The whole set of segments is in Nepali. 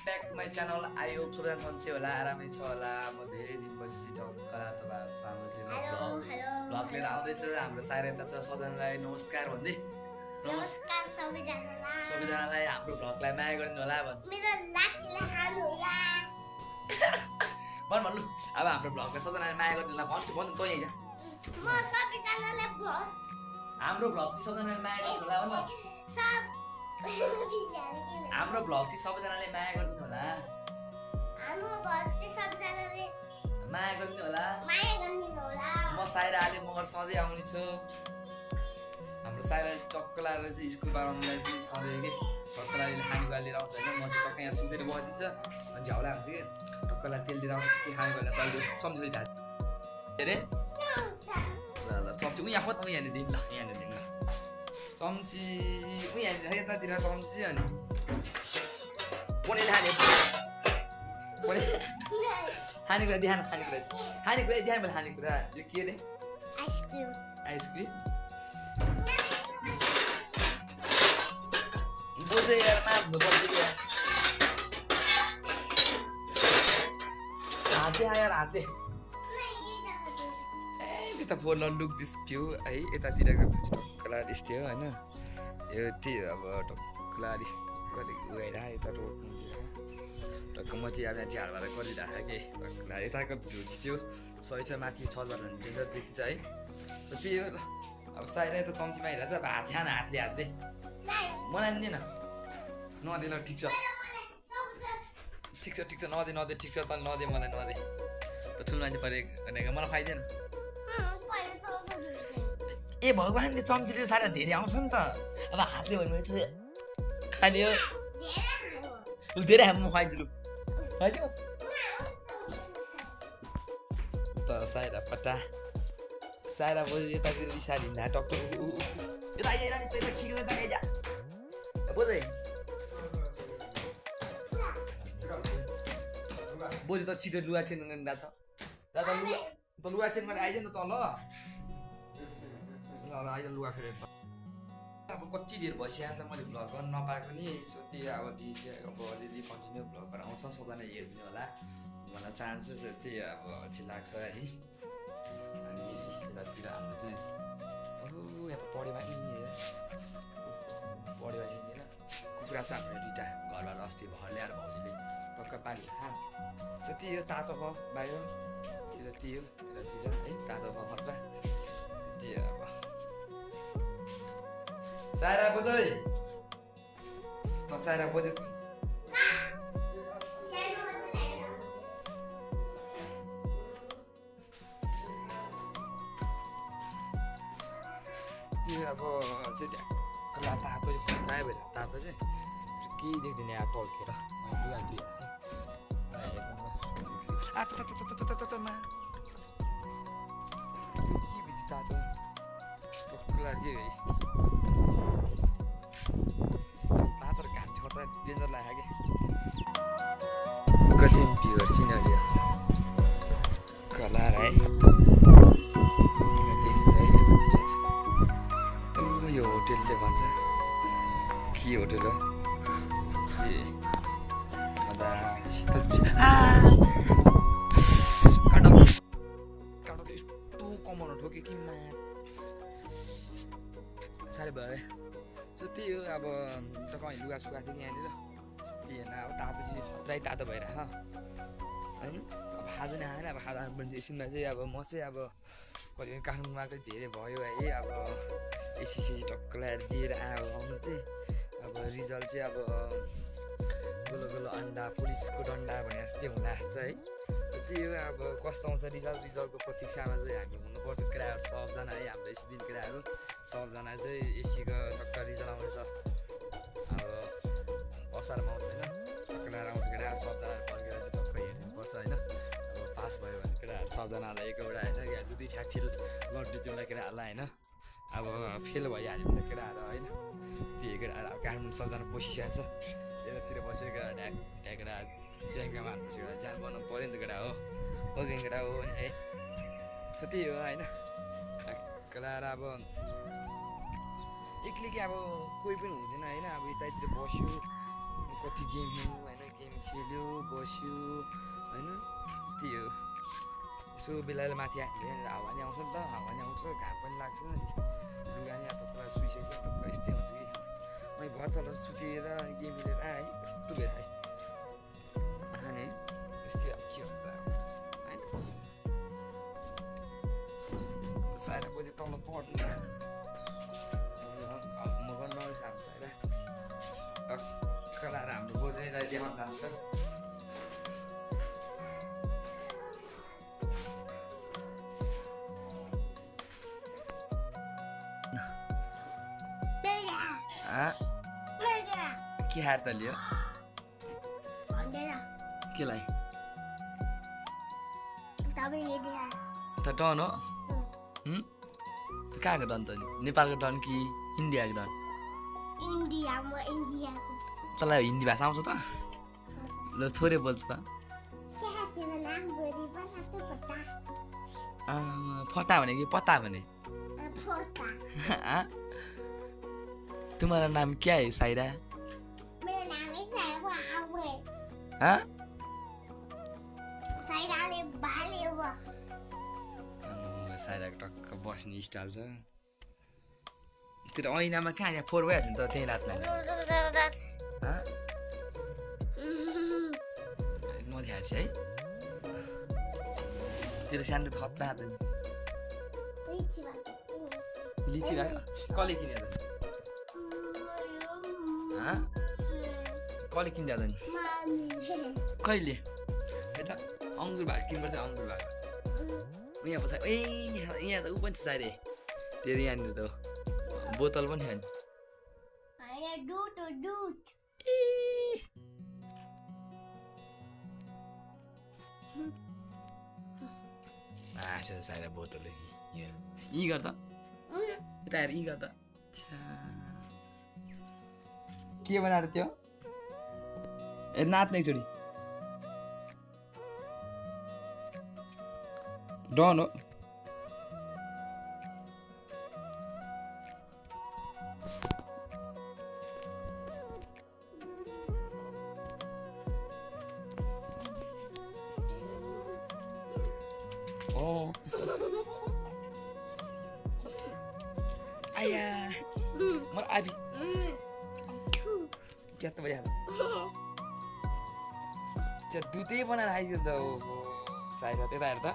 back to my channel. I hope सबैजना सन्चै होला, आरामै छ होला। म धेरै दिनपछि ढक्कला तपाईहरु सामु चाहिँ भ्लग लिएर आउँदैछु। हाम्रो सायरता छ सबैजनालाई नमस्कार भन्दै। नमस्कार सबैजनालाई। सबैजनालाई हाम्रो भ्लगलाई माया गरिदिनु होला भन्। मेरो लाटले खानु होला। भन् भन्नु। अब हाम्रो भ्लगलाई सबैजनाले माया गरिदिनु होला भन्छु भन्नु त यहाँ। म सबैजनालाई भ्लग हाम्रो भ्लग चाहिँ सबैजनाले माया गरिदिनु होला भन्न। सब हाम्रो भ्लग चाहिँ सबैजनाले माया गरिदिनु होला। हाम्रो भ्लग चाहिँ सबैजनाले माया गरिदिनु होला। माया गरिदिनु होला। म सायरा आले मगर सधैँ आउने छु। हाम्रो सायरा टक्कलाएर चाहिँ स्कुलबाट आउनुलाई चाहिँ सधैँ के टक्कलाले खानेकुरा लिएर आउँछ होइन। म चाहिँ टक्क यहाँ सुतेर बसिदिन्छ अनि झ्याउला हुन्छ कि टक्कला तेल लिएर आउँछ के खानेकुरा चाहिँ सम्झिँदै ढाल्छ अरे ल ल चम्ची उहाँ खोज्नु यहाँनिर दिनु ल यहाँनिर दिनु ल चम्ची यहाँनिर यतातिर चम्ची अनि कोनेले खाने कोने खानेकुरा देखान खानेकुरा देखान मैले खानेकुरा यो के अरे आइसक्रिम आइसक्रिम बोझे यार मार्नु पर्छ क्या हाते आएर हाते त फोन लुक दिस भ्यू है यतातिरको टक्कला यस्तै हो होइन यो त्यही हो अब टक्कला कहिले गएर यता रोडतिर टक्क म चाहिँ अब यहाँ झारबाट गरिरहेको कि टक्कला यताको भ्यू चाहिँ सही छ माथि छबाट डेन्जर देखिन्छ है त्यही हो ल अब सायद यता चम्चीमा हिँडेर चाहिँ अब हात खान हातले बनाइदिएन नदे ल ठिक छ नदे ठिक छ त नदे मलाई नदे त ठुलो मान्छे परेको भनेको मलाई खुवाइदिएन ए भगवान्ले चम्चीले सारा धेरै आउँछ नि त अब हातले भन्नु खाने हो लु धेरै हामी म खुवाइदिन्छु लु खुवाइदियो त सायरा पट्टा सायरा बोझ यतातिर इसारी हिँड्दा टक्क यता आइजा नि पहिला छिटो यता आइजा बोझ बोझ त छिटो लुगा छेन दादा लुगा छेन गरेर आइज नि त तल आइज लुगा फेरि अब कति देर भइसकेको छ मैले भ्लग गर्न नपाएको नि सो त्यही अब दिदी चाहिँ अब अलिअलि कन्टिन्यू भ्लगहरू आउँछ सबैलाई हेरिदिनु होला भन्न चाहन्छु त्यही अब अल्छी लाग्छ है अनि यतातिर हाम्रो चाहिँ यहाँ त पढेमा लिने कुखुरा छ हाम्रो दुइटा घरबाट अस्ति भर ल्याएर भाउजूले टक्क पानी खा त्यही हो तातो भयो बाहिर त्यही हो यतातिर है तातो भयो मात्र त्यही अब सायरा बोझ त सायरा बोझ त्यो अब चाहिँ ढ्याक्कला तातो चाहिँ खतरा भएर तातो चाहिँ केही देख्दैन यहाँ टल्केर लुगा के बिजी तातो टक्कला चाहिँ मात्र घाम खतरा डेन्जर लाग्यो क्या कति भ्युवर चिनालियो कलर है देखिन्छ है यतातिर छ यो होटेलले भन्छ के होटेल हो ए शीतल काटो यस्तो कमाउनु ठोक्यो कि साह्रै भयो सो त्यही हो अब तपाईँ लुगा सुगा थियो कि यहाँनिर त्यही होइन अब तातो चाहिँ खत्रै तातो भइरहेछ होइन अब खाजा नै आएन अब खाजा एकछिनमा चाहिँ अब म चाहिँ अब कहिले पनि काठमाडौँमा चाहिँ धेरै भयो है अब एसी टक्कलाई दिएर आउनु चाहिँ अब रिजल्ट चाहिँ अब गोलो अन्डा पुलिसको डन्डा भने जस्तै हुन लाग्छ है त्यही हो अब कस्तो आउँछ रिजल्टको प्रतीक्षामा चाहिँ हामी हुनुपर्छ केटाहरू सबजना है हाम्रो एसी दिन केटाहरू सबजना चाहिँ एसीको टक्क रिजल्ट आउँछ अब असारमा आउँछ होइन टक्कलाएर आउँछ केटाहरू सबजनाहरू फर्केर चाहिँ टक्क हेर्नुपर्छ होइन अब पास भयो भने केटाहरू सबजनालाई एकवटा होइन दुई ठ्याक्छिल लड्डु तिमीलाई केटाहरूलाई होइन अब फेल भइहाल्यो भने केटाहरू होइन त्यो केटाहरू अब काठमाडौँ सबजना पसिसकेको छ यतातिर बसेर केटा ढ्याकेटा च्याङ्गा मार्नुपर्छ केटा ज्यान बनाउनु पऱ्यो नि त केटा हो केटा हो नि है त्यही हो होइन केटाहरू अब एक्लै कि अब कोही पनि हुँदैन होइन अब यतातिर बस्यो कति गेम खेल्नु होइन गेम खेल्यो बस्यो होइन त्यही हो यसो बेला माथि आयो भने हावा नि आउँछ नि त हावा नि आउँछ घाम पनि लाग्छ लुगा नि अब पुरा सुइसकेको छ यस्तै हुन्छ कि मैले घर तल सुतेर गेम खेलेर आएँ कस्तो भइरहेँ आने यस्तै अब के हुन्छ होइन साइरा बजी तल पढ्नु अब म गर्न नजाम साइरा कलाएर हाम्रो बोजूलाई देखाउन जान्छ के हार त लियो केलाई त डन हो कहाँको डन त नेपालको डन कि इन्डियाको डन तँलाई हिन्दी भाषा आउँछ त ल थोरै बोल्छ त फटा भने कि पत्ता भने तुम्हारा नाम क्या है साइरा हाँ साइराको टक्क बस्ने स्टाइल छ त्यो ऐनामा कहाँ त्यहाँ फोहोर भइहाल्छ नि त त्यही रात लाग्ने नदेखाएछ है तेरो सानो खतरा त नि लिची लाग्यो कसले किन्यो त कसले किन्दा त नि कहिले यता अङ्गुर भएको किन्नुपर्छ अङ्गुर भएको यहाँ पछाडि ए यहाँ त ऊ पनि छ सारे तेरो यहाँनिर त बोतल पनि छ नि सारे बोतल यी गर त यता हेर यी गर त के बनाएर त्यो ए नाच्ने एकचोटि डन हो आया मर आबी क्या त भइहाल्यो दुधै बनाएर आइदियो त साइरा त्यता हेर त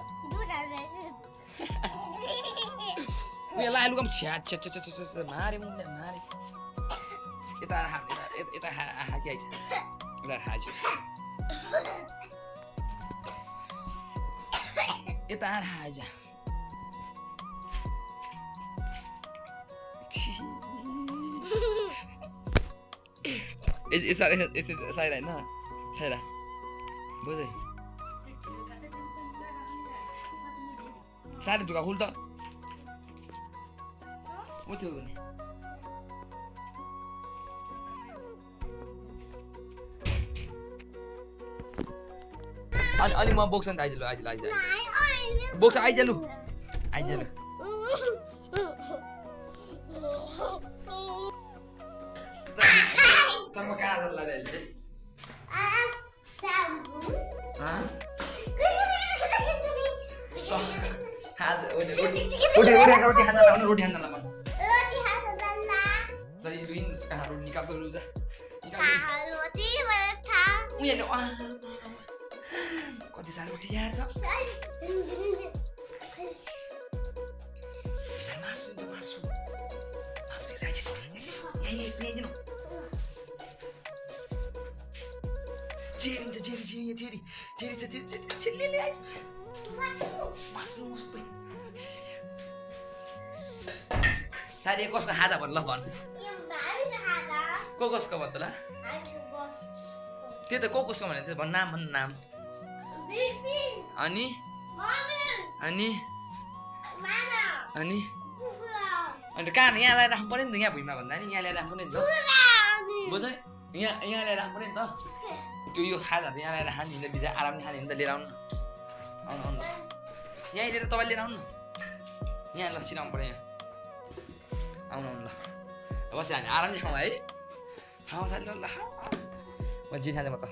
उयो ला लुगाम छ्या छ्या छ्या छ्या मारे मुन्ने मारे यता यता हाकी आइछ यता हाज यता हाज साइरा होइन साइरा बुझे साह्रै ढुका खुल त उठ्यो भने अनि म बोक्छ नि त आइज बोक्छ आइज लु तर म कहाँ लगाइहाल्छ रोटी खान निकाल्छ लु जा कति साह्रो रोटी यार त मासु मासु मासु चेरिन्छ चेरी मासु सारी कसको खाजा भन ल भन को कसको भन्छ ल त्यो त को कसको भने भन् नाम भन् नाम अनि अनि अनि अन्त कहाँ यहाँ ल्याएर राख्नु पर्यो नि त यहाँ भुइँमा भन्दा नि यहाँ ल्याएर राख्नु पर्यो नि त बुझ यहाँ ल्याएर राख्नु पर्यो नि त त्यो यो खाजाहरू यहाँ ल्याएर खाने नि बिजा आरामले खाने नि त लिएर आउनु आउनु यहीँ लिएर तपाईँ लिएर आउनु यहाँ ल सिलाउनु पर्यो यहाँ आउनु ल बस हामी आरामले खाउँ है खाउँ साथी ल म जे खाँदै म त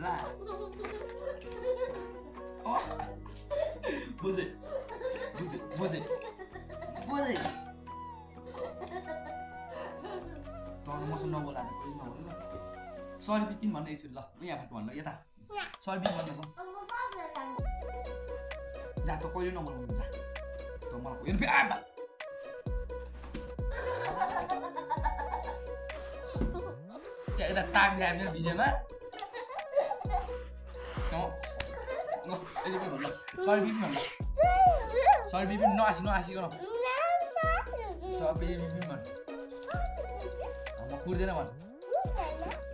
ला बुझे बुझे बुझे बुझे तर मसँग नबोला कोही नबोल्नु सरी बिपिन भन्नु एकचोटि ल यहाँ भन्नु यता सरी बिपिन भन्नु जा त कहिले नबोल्नु जा त मलाई यता टाइम ल्याएर भिडियोमा सरी बिपिन भन्नु सरी बिपिन नआसिकन सबै बिपिन भन्नु म कुर्दैन भन्नु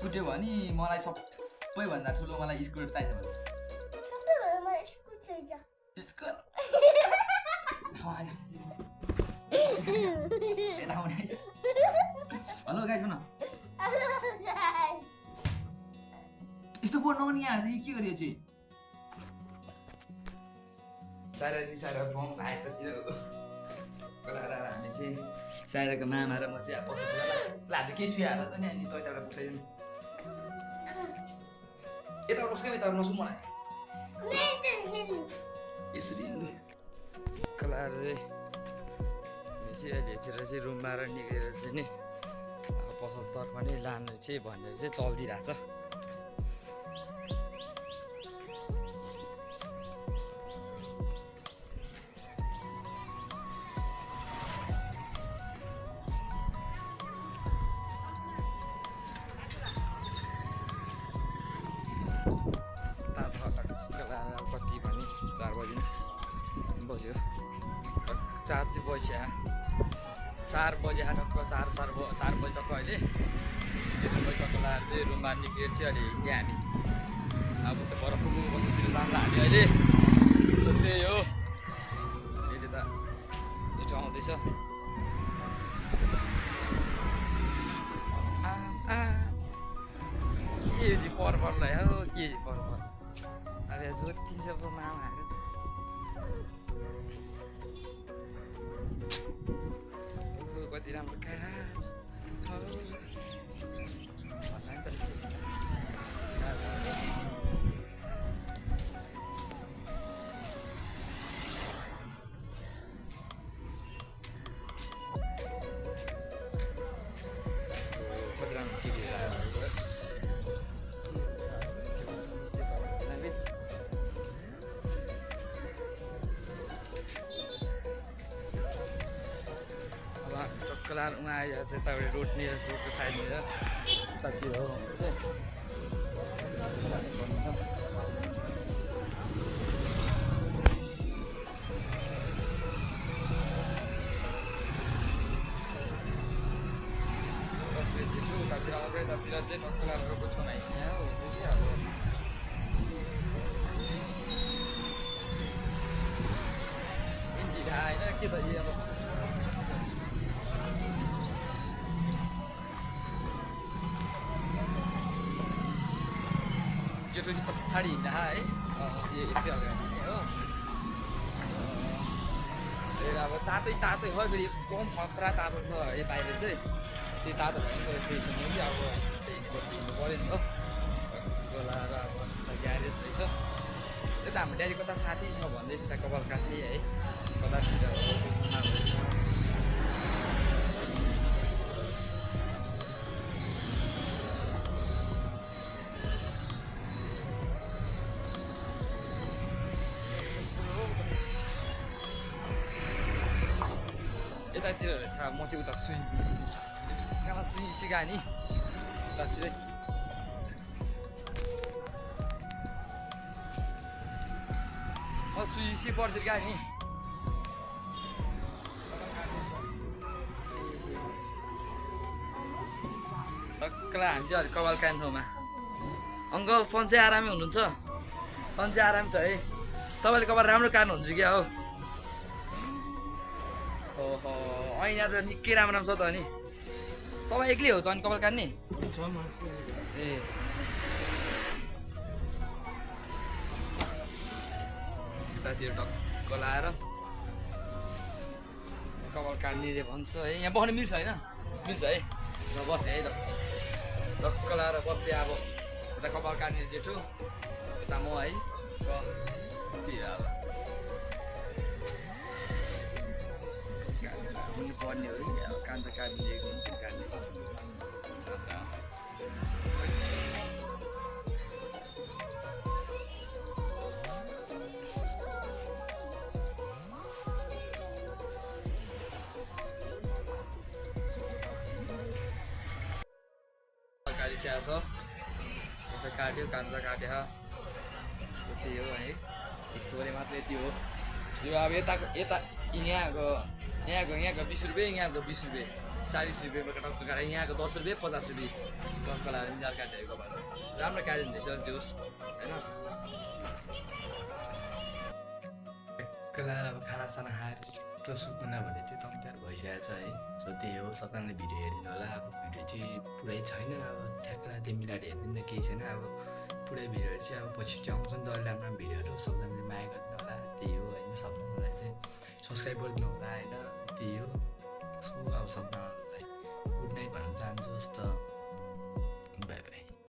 कुट्यो भने मलाई सबैभन्दा ठुलो मलाई स्कुटर चाहिन्छ स्कुटर हेलो गाइस भन यस्तो बोल्नु नि यहाँ के गरियो चाहिँ सारा निसारा बम आएपछि कलाएर हामी चाहिँ साराको मामा र म चाहिँ अब बसेको लाँदै केही छुहाएर त नि अनि तैँबाट पुग्छैन यता बस्कै यता नसुम मलाई यसरी लु कलाएर चाहिँ हामी चाहिँ अहिलेतिर चाहिँ रुमबाट निक्लेर चाहिँ नि पसलतर्फ नै लानु चाहिँ भनेर चाहिँ चलिदिरहेछ कति भने 4 बजी बज्यो 4 चाहिँ बज्यो 4 बजे टक्क 4 बजी टक्क अहिले 4 बजी टक्क लगाएर चाहिँ रुममा निक्लेर चाहिँ अहिले हिँड्यो हामी अब त पर पुग्नु बस्नुतिर जाँदा हामी अहिले त्यही हो अहिले त छिटो आउँदैछ के पर्लाई हो के पर अहिले जोतिन्छ पो मामाहरू कति राम्रो कार कति राम्रो कलार उहाँ आइरहेको छ यताबाट रोडनिर रोडको साइडनिर उतातिर हो भने चाहिँ छिटो उतातिर आउँदै यतातिर चाहिँ कलार रोडको छेउमा हिँड्ने हो त्यो चाहिँ अब इन्डिया होइन के त अब त्यो चाहिँ पछाडि हिँड्दा है चाहिँ यति अगाडि हो अब तातै हो फेरि एकदम खतरा तातो छ है बाहिर चाहिँ त्यो तातो भयो नि तर केही छैन कि अब हिँड्नु पऱ्यो नि हो गोलाएर अब ग्यारेज रहेछ त्यो त हाम्रो ड्याडी कता साथी छ भन्दै त्यता कपाल काट्ने है कतातिर यतातिर रहेछ म चाहिँ उता कहाँ सिकाएँ नि उतातिरै म सुइसी पर्थ्यो क्या नि कला हामी चाहिँ अलिक कपाल काट्ने ठाउँमा अङ्कल सन्चै आरामै हुनुहुन्छ सन्चै आराम छ है तपाईँले कपाल राम्रो काट्नुहुन्छ क्या हो ओहो ऐना त निकै राम्रो छ त अनि तपाईँ एक्लै हो त अनि कपाल काट्ने ए यतातिर टक्क लाएर कपाल काट्नेले भन्छ है यहाँ बस्नु मिल्छ होइन मिल्छ है ल बस्ने है त टक्क लाएर बस्दै अब यता कपाल काट्ने जेठो यता म है त्यही हो अब हुनु पर्ने हो है अब कान त काटिदिएको हुन्थ्यो काट्ने काटिसकेको छ काट्यो काट्दा काट्यो त्यही हो है थोरै मात्रै यति हो यो अब यताको यता यहाँको 20 रुपियाँ यहाँको 20 रुपियाँ 40 रुपियाँमा टक्क काटेर यहाँको 10 रुपियाँ 50 रुपियाँ टक्क लगाएर निजाल काटेको भएर राम्रो काटिँदो रहेछ जोस् होइन टक्क लगाएर अब खानासाना खाएर छिटो सुत्नु भने चाहिँ तयार भइसकेको छ है सो त्यही हो सबैजनाले भिडियो हेरिदिनु होला अब भिडियो चाहिँ पुरै छैन अब ठ्याक्क त्यो मिलाएर हेरिदिनु त केही छैन अब पुरै भिडियोहरू चाहिँ अब पछि चाहिँ आउँछ नि त अहिले राम्रो भिडियोहरू सबैजनाले माया गरिदिनु होला त्यही हो होइन सबैजनालाई चाहिँ सब्सक्राइब गरिदिनु होला होइन त्यही हो सो अब सबैजनालाई गुड नाइट भन्न चाहन्छु जस्तो बाई बाई